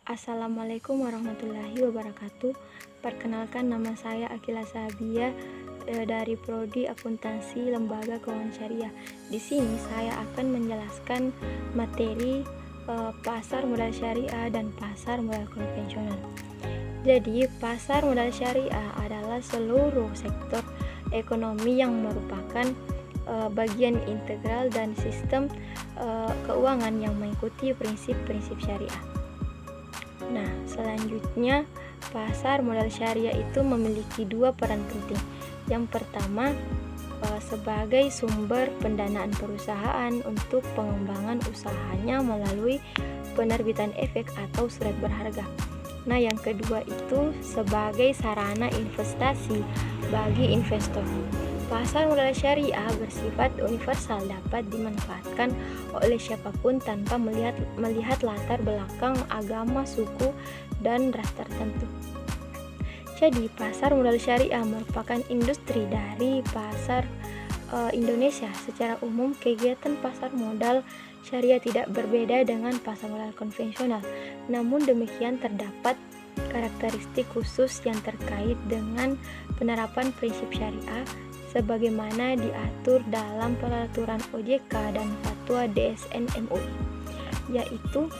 Assalamualaikum warahmatullahi wabarakatuh. Perkenalkan, nama saya Akila Sabia dari Prodi Akuntansi Lembaga Keuangan Syariah. Di sini saya akan menjelaskan materi pasar modal syariah dan pasar modal konvensional. Jadi, pasar modal syariah adalah seluruh sektor ekonomi yang merupakan bagian integral dan sistem keuangan yang mengikuti prinsip-prinsip syariah. Nah, selanjutnya pasar modal syariah itu memiliki dua peran penting. Yang pertama, sebagai sumber pendanaan perusahaan untuk pengembangan usahanya melalui penerbitan efek atau surat berharga. Nah, yang kedua itu sebagai sarana investasi bagi investor. Pasar modal syariah bersifat universal, dapat dimanfaatkan oleh siapapun tanpa melihat latar belakang agama, suku, dan ras tertentu. Jadi, pasar modal syariah merupakan industri dari pasar Indonesia. Secara umum, kegiatan pasar modal syariah tidak berbeda dengan pasar modal konvensional. Namun demikian, terdapat karakteristik khusus yang terkait dengan penerapan prinsip syariah sebagaimana diatur dalam peraturan OJK dan fatwa DSN MUI, yaitu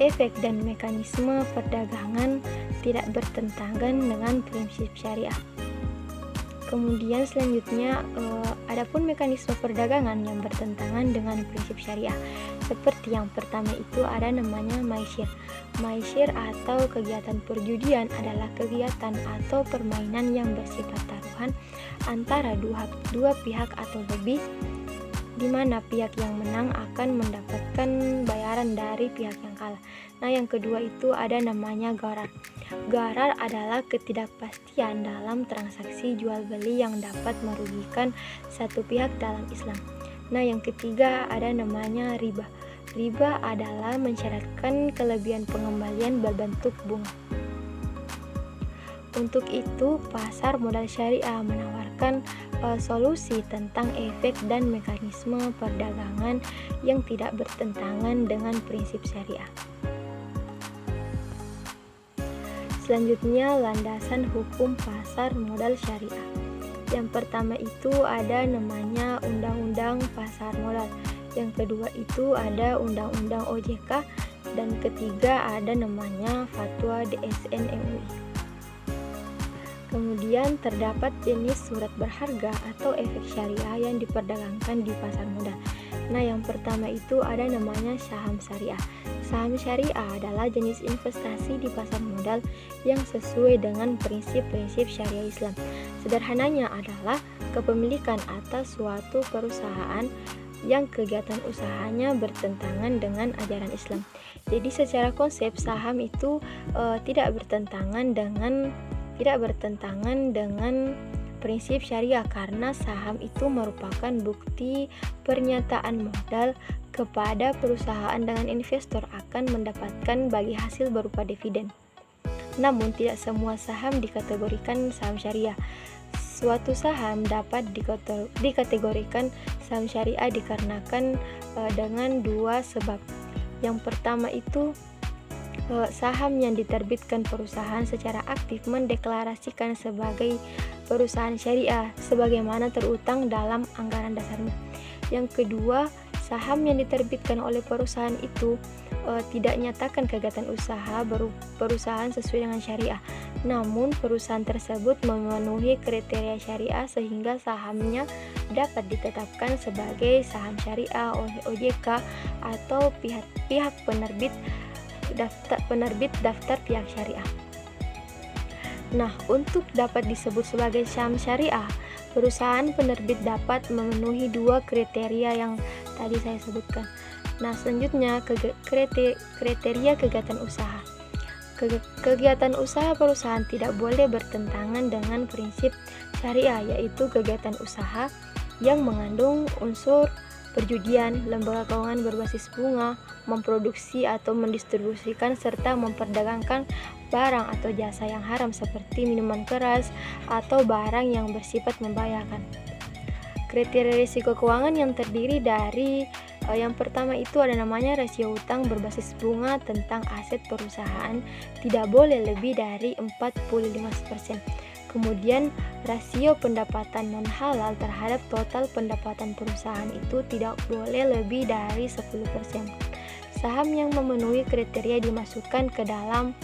efek dan mekanisme perdagangan tidak bertentangan dengan prinsip syariah. Kemudian selanjutnya adapun mekanisme perdagangan yang bertentangan dengan prinsip syariah. Seperti yang pertama itu ada namanya maisir. Maisir atau kegiatan perjudian adalah kegiatan atau permainan yang bersifat taruhan antara dua pihak atau lebih, di mana pihak yang menang akan mendapatkan bayaran dari pihak yang kalah. Nah, yang kedua itu ada namanya gharar. Gharar adalah ketidakpastian dalam transaksi jual beli yang dapat merugikan satu pihak dalam Islam. Nah, yang ketiga ada namanya riba. Riba adalah mensyaratkan kelebihan pengembalian berbentuk bunga. Untuk itu, pasar modal syariah menawarkan solusi tentang efek dan mekanisme perdagangan yang tidak bertentangan dengan prinsip syariah. Selanjutnya, landasan hukum pasar modal syariah. Yang pertama itu ada namanya Undang-Undang Pasar Modal. Yang kedua itu ada Undang-Undang OJK, dan ketiga ada namanya Fatwa DSN MUI. Kemudian terdapat jenis surat berharga atau efek syariah yang diperdagangkan di pasar modal. Nah, yang pertama itu ada namanya saham syariah. Saham syariah adalah jenis investasi di pasar modal yang sesuai dengan prinsip-prinsip syariah Islam. Sederhananya adalah kepemilikan atas suatu perusahaan yang kegiatan usahanya bertentangan dengan ajaran Islam. Jadi secara konsep saham itu tidak bertentangan dengan prinsip syariah, karena saham itu merupakan bukti pernyataan modal kepada perusahaan dengan investor akan mendapatkan bagi hasil berupa dividen. Namun tidak semua saham dikategorikan saham syariah. Suatu saham dapat dikategorikan saham syariah dikarenakan dengan dua sebab. Yang pertama itu saham yang diterbitkan perusahaan secara aktif mendeklarasikan sebagai perusahaan syariah sebagaimana terutang dalam anggaran dasarnya. Yang kedua, saham yang diterbitkan oleh perusahaan itu tidak nyatakan kegiatan usaha perusahaan sesuai dengan syariah, namun perusahaan tersebut memenuhi kriteria syariah sehingga sahamnya dapat ditetapkan sebagai saham syariah oleh OJK atau pihak penerbit daftar pihak syariah. Nah, untuk dapat disebut sebagai saham syariah, perusahaan penerbit dapat memenuhi dua kriteria yang tadi saya sebutkan. Nah, selanjutnya kriteria kegiatan usaha. Kegiatan usaha perusahaan tidak boleh bertentangan dengan prinsip syariah, yaitu kegiatan usaha yang mengandung unsur perjudian, lembaga keuangan berbasis bunga, memproduksi atau mendistribusikan serta memperdagangkan barang atau jasa yang haram seperti minuman keras atau barang yang bersifat membahayakan. Kriteria risiko keuangan yang terdiri dari Yang pertama itu ada namanya rasio utang berbasis bunga tentang aset perusahaan tidak boleh lebih dari 45%. Kemudian rasio pendapatan non halal terhadap total pendapatan perusahaan itu tidak boleh lebih dari 10%. Saham yang memenuhi kriteria dimasukkan ke dalam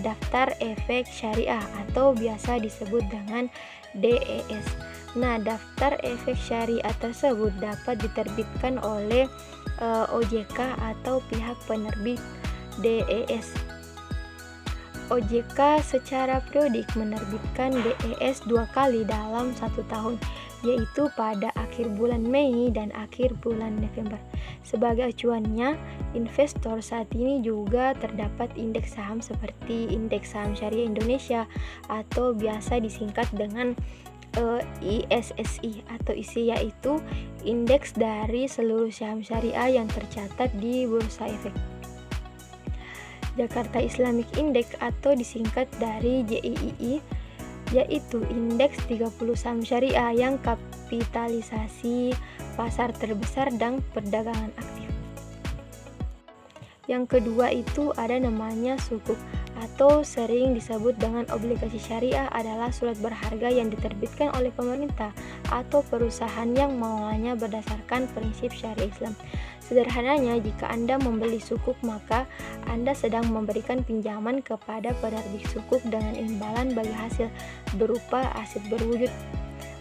daftar efek syariah atau biasa disebut dengan DES. Nah, daftar efek syariah tersebut dapat diterbitkan oleh OJK atau pihak penerbit DES. OJK secara periodik menerbitkan DES 2 kali dalam 1 tahun, yaitu pada akhir bulan Mei dan akhir bulan November. Sebagai acuannya, investor saat ini juga terdapat indeks saham seperti Indeks Saham Syariah Indonesia atau biasa disingkat dengan ISSI atau ISI, yaitu indeks dari seluruh saham syariah yang tercatat di Bursa Efek. Jakarta Islamic Index atau disingkat dari JIII, yaitu indeks 30 saham syariah yang kapitalisasi pasar terbesar dan perdagangan aktif. Yang kedua itu ada namanya sukuk atau sering disebut dengan obligasi syariah, adalah surat berharga yang diterbitkan oleh pemerintah atau perusahaan yang mengelolanya berdasarkan prinsip syariah Islam. Sederhananya, jika Anda membeli sukuk, maka Anda sedang memberikan pinjaman kepada penerbit sukuk dengan imbalan bagi hasil berupa aset berwujud,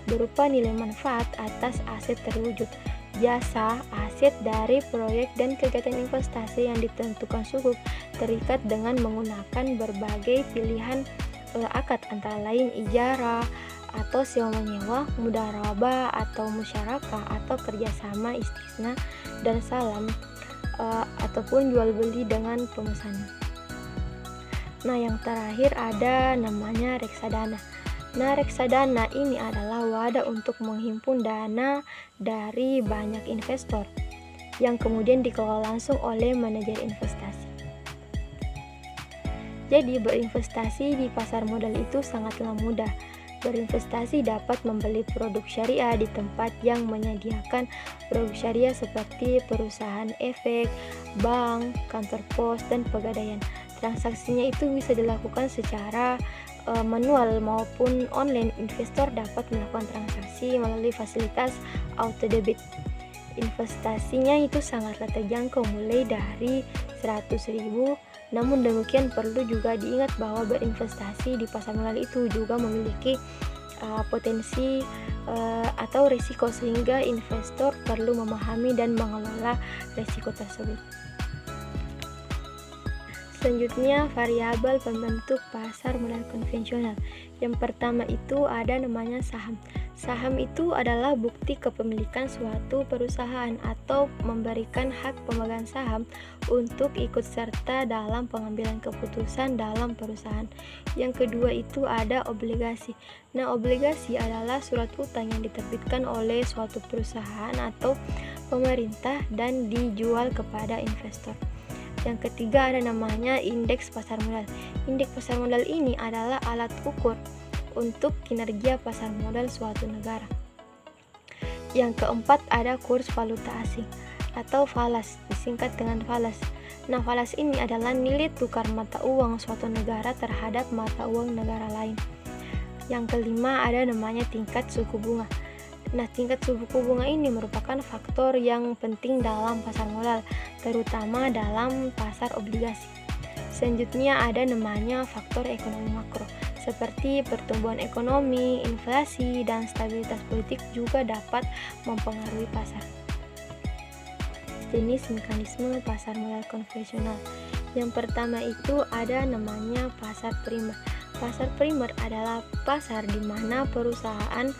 berupa nilai manfaat atas aset terwujud, jasa, aset dari proyek dan kegiatan investasi yang ditentukan sukuk terikat dengan menggunakan berbagai pilihan akad antara lain ijarah atau sewa menyewa, mudharabah atau musyarakah atau kerjasama istisna dan salam ataupun jual beli dengan pemesanan. Nah, yang terakhir ada namanya reksadana. Nah, reksadana ini adalah wadah untuk menghimpun dana dari banyak investor yang kemudian dikelola langsung oleh manajer investasi. Jadi, berinvestasi di pasar modal itu sangatlah mudah. Berinvestasi dapat membeli produk syariah di tempat yang menyediakan produk syariah seperti perusahaan efek, bank, kantor pos, dan pegadaian. Transaksinya itu bisa dilakukan secara manual maupun online. Investor dapat melakukan transaksi melalui fasilitas auto debit. Investasinya itu sangatlah terjangkau mulai dari 100.000. Namun demikian perlu juga diingat bahwa berinvestasi di pasar modal itu juga memiliki potensi atau risiko, sehingga investor perlu memahami dan mengelola risiko tersebut. Selanjutnya, variabel pembentuk pasar modal konvensional. Yang pertama itu ada namanya saham. Saham itu adalah bukti kepemilikan suatu perusahaan atau memberikan hak pemegang saham untuk ikut serta dalam pengambilan keputusan dalam perusahaan. Yang kedua itu ada obligasi. Nah, obligasi adalah surat utang yang diterbitkan oleh suatu perusahaan atau pemerintah dan dijual kepada investor. Yang ketiga ada namanya indeks pasar modal. Indeks pasar modal ini adalah alat ukur untuk kinerja pasar modal suatu negara. Yang keempat ada kurs valuta asing atau falas, disingkat dengan falas. Nah, falas ini adalah nilai tukar mata uang suatu negara terhadap mata uang negara lain. Yang kelima ada namanya tingkat suku bunga. Nah, tingkat suku bunga ini merupakan faktor yang penting dalam pasar modal, terutama dalam pasar obligasi. Selanjutnya ada namanya faktor ekonomi makro, seperti pertumbuhan ekonomi, inflasi, dan stabilitas politik juga dapat mempengaruhi pasar. Jenis mekanisme pasar modal konvensional. Yang pertama itu ada namanya pasar primer. Pasar primer adalah pasar di mana perusahaan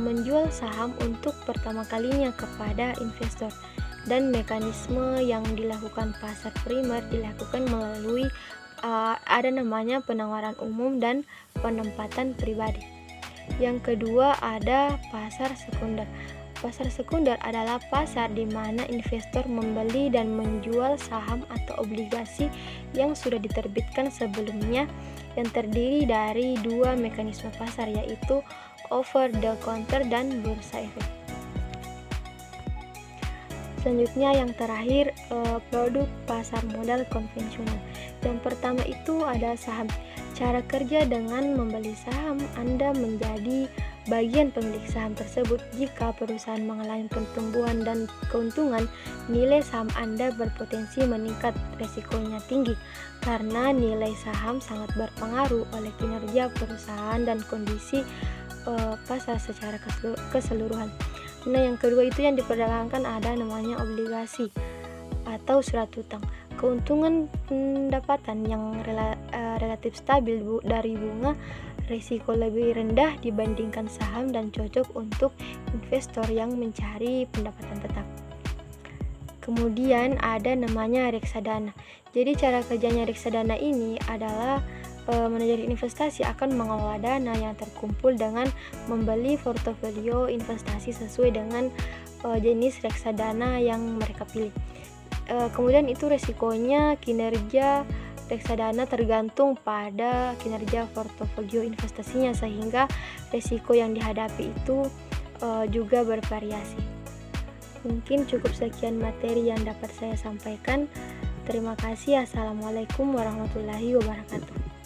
menjual saham untuk pertama kalinya kepada investor, dan mekanisme yang dilakukan pasar primer dilakukan melalui ada namanya penawaran umum dan penempatan pribadi. Yang kedua ada pasar sekunder. Pasar sekunder adalah pasar di mana investor membeli dan menjual saham atau obligasi yang sudah diterbitkan sebelumnya, yang terdiri dari dua mekanisme pasar, yaitu over the counter dan bursa efek. Selanjutnya yang terakhir, produk pasar modal konvensional. Yang pertama itu ada saham. Cara kerja dengan membeli saham, Anda menjadi bagian pemilik saham tersebut. Jika perusahaan mengalami pertumbuhan dan keuntungan, nilai saham Anda berpotensi meningkat. Resikonya tinggi karena nilai saham sangat berpengaruh oleh kinerja perusahaan dan kondisi pasar secara keseluruhan. Nah, yang kedua itu yang diperdagangkan ada namanya obligasi atau surat hutang. Keuntungan pendapatan yang relatif stabil dari bunga, risiko lebih rendah dibandingkan saham dan cocok untuk investor yang mencari pendapatan tetap. Kemudian ada namanya reksadana. Jadi cara kerjanya reksadana ini adalah manajer investasi akan mengelola dana yang terkumpul dengan membeli portofolio investasi sesuai dengan jenis reksadana yang mereka pilih. Kemudian itu resikonya kinerja reksadana tergantung pada kinerja portofolio investasinya, sehingga resiko yang dihadapi itu juga bervariasi. Mungkin cukup sekian materi yang dapat saya sampaikan. Terima kasih. Assalamualaikum warahmatullahi wabarakatuh.